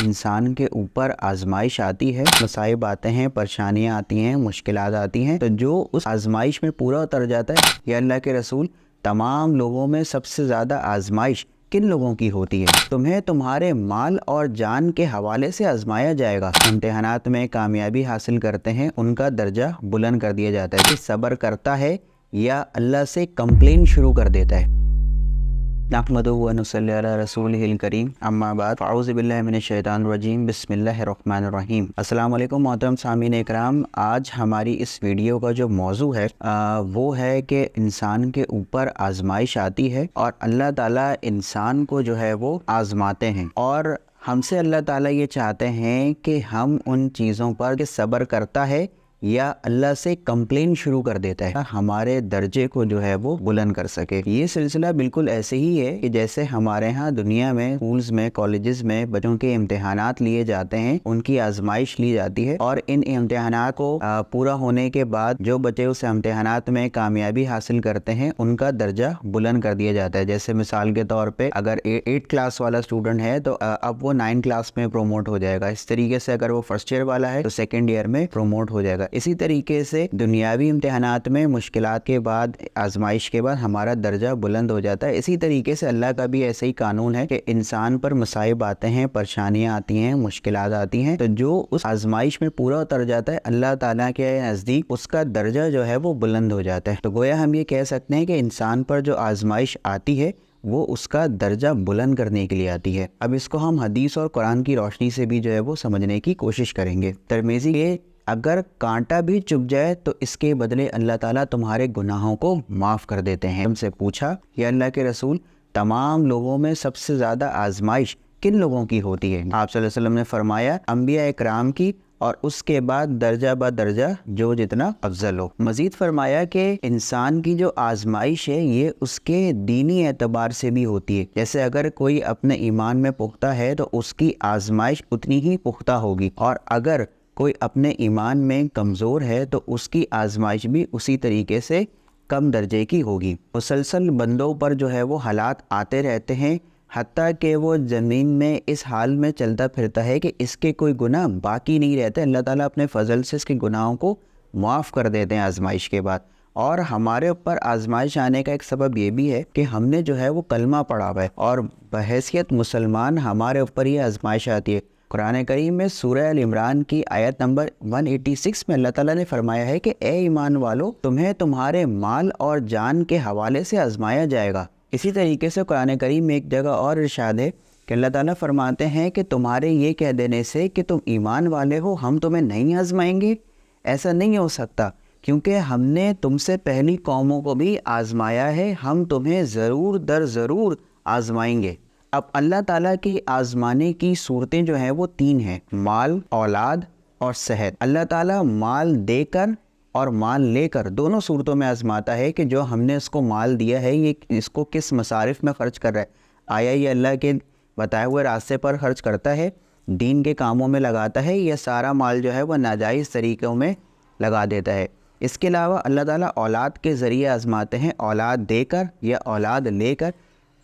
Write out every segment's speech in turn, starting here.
इंसान के ऊपर आजमाइश आती है, मसाइब आते हैं, परेशानियां आती हैं, मुश्किलात आती हैं, तो जो उस आजमाइश में पूरा उतर जाता है, या अल्लाह के रसूल तमाम लोगों में सबसे ज़्यादा आजमाइश किन लोगों की होती है? तुम्हें तुम्हारे माल और जान के हवाले से आजमाया जाएगा। इम्तिहानात में कामयाबी हासिल करते हैं, उनका दर्जा बुलंद कर दिया जाता है। कि सब्र करता है या अल्लाह से कंप्लेन शुरू कर देता है। नहमदुहु व नुसल्ली अला रसूलिहिल करीम, अम्मा बाद, फ़अऊज़ु बिल्लाहि मिनश शैतानिर रजीम, बिस्मिल्लाहिर रहमानिर रहीम। अस्सलामु अलैकुम मोहतरम सामीन इकराम। आज हमारी इस वीडियो का जो मौजू है वो है कि इंसान के ऊपर आजमाइश आती है और अल्लाह ताला इंसान को जो है वो आजमाते हैं, और हमसे अल्लाह ताला ये चाहते हैं कि हम उन चीज़ों पर कि सब्र करता है या अल्लाह से कंप्लेन शुरू कर देता है, हमारे दर्जे को जो है वो बुलंद कर सके। ये सिलसिला बिल्कुल ऐसे ही है कि जैसे हमारे यहाँ दुनिया में स्कूल्स में, कॉलेजेस में बच्चों के इम्तिहानात लिए जाते हैं, उनकी आजमाइश ली जाती है, और इन इम्तिहानात को पूरा होने के बाद जो बच्चे उस इम्तिहानात में कामयाबी हासिल करते हैं, उनका दर्जा बुलंद कर दिया जाता है। जैसे मिसाल के तौर पर अगर 8 क्लास वाला स्टूडेंट है तो अब वो 9 क्लास में प्रोमोट हो जाएगा। इस तरीके से अगर वो फर्स्ट ईयर वाला है तो सेकेंड ईयर में प्रोमोट हो जाएगा। इसी तरीके से दुनियावी इम्तिहानात में मुश्किलात के बाद, आजमाइश के बाद हमारा दर्जा बुलंद हो जाता है। इसी तरीके से अल्लाह का भी ऐसे ही कानून है कि इंसान पर मसाइब आते हैं, परेशानियां आती हैं, मुश्किलात आती हैं, तो जो उस आजमाइश में पूरा उतर जाता है, अल्लाह ताला के नज़दीक उसका दर्जा जो है वो बुलंद हो जाता है। तो गोया हम ये कह सकते हैं कि इंसान पर जो आजमाइश आती है वो उसका दर्जा बुलंद करने के लिए आती है। अब इसको हम हदीस और कुरान की रोशनी से भी जो है वो समझने की कोशिश करेंगे। तरमीज़ी ये, अगर कांटा भी चुभ जाए तो इसके बदले अल्लाह ताला तुम्हारे गुनाहों को माफ़ कर देते हैं। हमसे पूछा, या अल्लाह के रसूल तमाम लोगों में सबसे ज़्यादा आजमाइश किन लोगों की होती है? आप सल्लल्लाहु अलैहि वसल्लम ने फरमाया, अंबिया इकराम की, और उसके बाद दर्जा ब दर्जा जो जितना अफजल हो। मज़ीद फरमाया कि इंसान की जो आजमाइश है ये उसके दीनी एतबार से भी होती है। जैसे अगर कोई अपने ईमान में पुख्ता है तो उसकी आजमाइश उतनी ही पुख्ता होगी, और अगर कोई अपने ईमान में कमज़ोर है तो उसकी आजमाइश भी उसी तरीके से कम दर्जे की होगी। मुसलसल बंदों पर जो है वो हालात आते रहते हैं, हत्ता कि वो ज़मीन में इस हाल में चलता फिरता है कि इसके कोई गुनाह बाकी नहीं रहते। अल्लाह ताला अपने फजल से इसके गुनाहों को माफ़ कर देते हैं आजमाइश के बाद। और हमारे ऊपर आजमाइश आने का एक सबब ये भी है कि हमने जो है वो कलमा पढ़ा हुआ है, और बहैसियत मुसलमान हमारे ऊपर ये आजमाइश आती है। कुरान करीम में सूरह अल इमरान की आयत नंबर 186 में अल्लाह ताला ने फरमाया है कि ए ईमान वालो, तुम्हें तुम्हारे माल और जान के हवाले से आजमाया जाएगा। इसी तरीके से कुरान करीम में एक जगह और इरशाद है कि अल्लाह ताला फरमाते हैं कि तुम्हारे ये कह देने से कि तुम ईमान वाले हो हम तुम्हें नहीं आजमाएंगे, ऐसा नहीं हो सकता, क्योंकि हमने तुमसे पहली कौमों को भी आजमाया है, हम तुम्हें ज़रूर दर ज़रूर आजमाएंगे। अब अल्लाह ताला की आजमाने की सूरतें जो हैं वो 3 हैं, माल, औलाद और सेहत। अल्लाह ताला माल देकर और माल लेकर दोनों सूरतों में आजमाता है कि जो हमने इसको माल दिया है ये इसको किस मसारिफ में ख़र्च कर रहा है। आया ये अल्लाह के बताए हुए रास्ते पर ख़र्च करता है, दीन के कामों में लगाता है, या सारा माल जो है वह नाजायज़ तरीक़ों में लगा देता है। इसके अलावा अल्लाह ताला औलाद के ज़रिए आजमाते हैं, औलाद देकर या औलाद लेकर।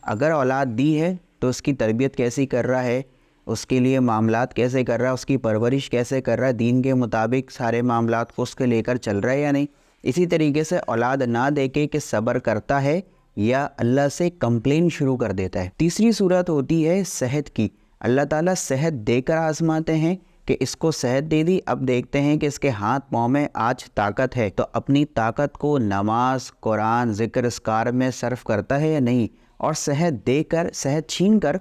अगर औलाद दी है तो उसकी तरबियत कैसी कर रहा है, उसके लिए मामलात कैसे कर रहा है, उसकी परवरिश कैसे कर रहा है, दीन के मुताबिक सारे मामलात को उसके लेकर चल रहा है या नहीं। इसी तरीके से औलाद ना देके कि सब्र करता है या अल्लाह से कंप्लेन शुरू कर देता है। तीसरी सूरत होती है सेहत की। अल्लाह ताला सेहत देकर आजमाते हैं कि इसको सेहत दे दी, अब देखते हैं कि इसके हाथ पाँव में आज ताकत है, तो अपनी ताकत को नमाज, कुरान, ज़िक्र, अस्कार में सर्फ करता है या नहीं। और सेहत देकर, सेहत छीन कर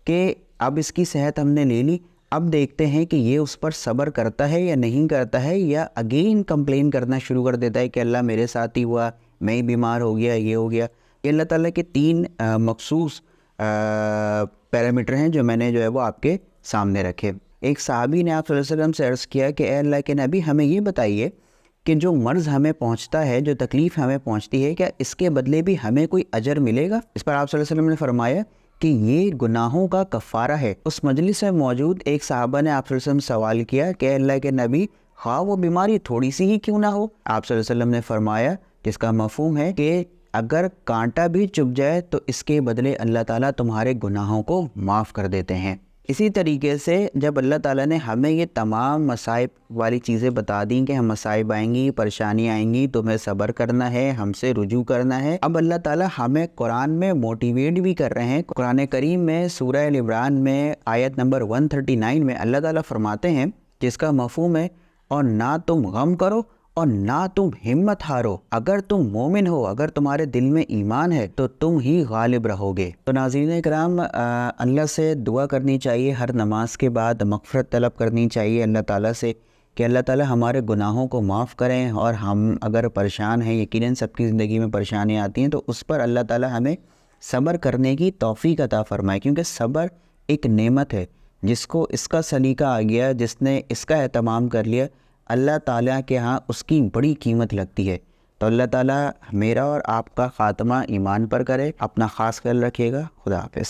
कि अब इसकी सेहत हमने ले ली, अब देखते हैं कि ये उस पर सब्र करता है या नहीं करता है, या अगेन कंप्लेन करना शुरू कर देता है कि अल्लाह मेरे साथ ही हुआ, मैं ही बीमार हो गया, ये हो गया। ये अल्लाह ताला के 3 मखसूस पैरामीटर हैं जो मैंने जो है वो आपके सामने रखे। एक सहाबी ने आप सल्लल्लाहु अलैहि वसल्लम से अर्ज़ किया कि ए अल्लाह के नबी, हमें ये बताइए कि जो मर्ज़ हमें पहुंचता है, जो तकलीफ़ हमें पहुंचती है, क्या इसके बदले भी हमें कोई अजर मिलेगा? इस पर आप सल्लल्लाहु अलैहि वसल्लम ने फरमाया कि ये गुनाहों का कफ़ारा है। उस मजलिस में मौजूद एक सहाबा ने आप सल्लल्लाहु अलैहि वसल्लम सवाल किया कि अल्लाह के नबी, हाँ वो बीमारी थोड़ी सी ही क्यों ना हो? आप सल्लल्लाहु अलैहि वसल्लम ने फरमाया, जिसका मफ़हूम है कि अगर कांटा भी चुभ जाए तो इसके बदले अल्लाह ताला तुम्हारे गुनाहों को माफ़ कर देते हैं। اسی طریقے سے جب اللہ تعالیٰ نے ہمیں یہ تمام مصائب والی چیزیں بتا دیں کہ ہم مصائب آئیں گی، پریشانی آئیں گی، تمہیں صبر کرنا ہے، ہم سے رجوع کرنا ہے، اب اللہ تعالیٰ ہمیں قرآن میں موٹیویٹ بھی کر رہے ہیں۔ قرآن کریم میں سورہ ال عمران میں آیت نمبر 139 میں اللہ تعالیٰ فرماتے ہیں جس کا مفہوم ہے اور نہ تم غم کرو اور نہ تم ہمت ہارو، اگر تم مومن ہو، اگر تمہارے دل میں ایمان ہے تو تم ہی غالب رہو گے۔ تو ناظرین اکرام، اللہ سے دعا کرنی چاہیے، ہر نماز کے بعد مغفرت طلب کرنی چاہیے اللہ تعالیٰ سے کہ اللہ تعالیٰ ہمارے گناہوں کو معاف کریں، اور ہم اگر پریشان ہیں، یقیناً سب کی زندگی میں پریشانیاں آتی ہیں، تو اس پر اللہ تعالیٰ ہمیں صبر کرنے کی توفیق عطا فرمائے، کیونکہ صبر ایک نعمت ہے۔ جس کو اس کا سلیقہ آ گیا، جس نے اس کا اہتمام کر لیا، اللہ تعالیٰ کے ہاں اس کی بڑی قیمت لگتی ہے۔ تو اللہ تعالیٰ میرا اور آپ کا خاتمہ ایمان پر کرے۔ اپنا خاص خیال رکھیے گا۔ خدا حافظ۔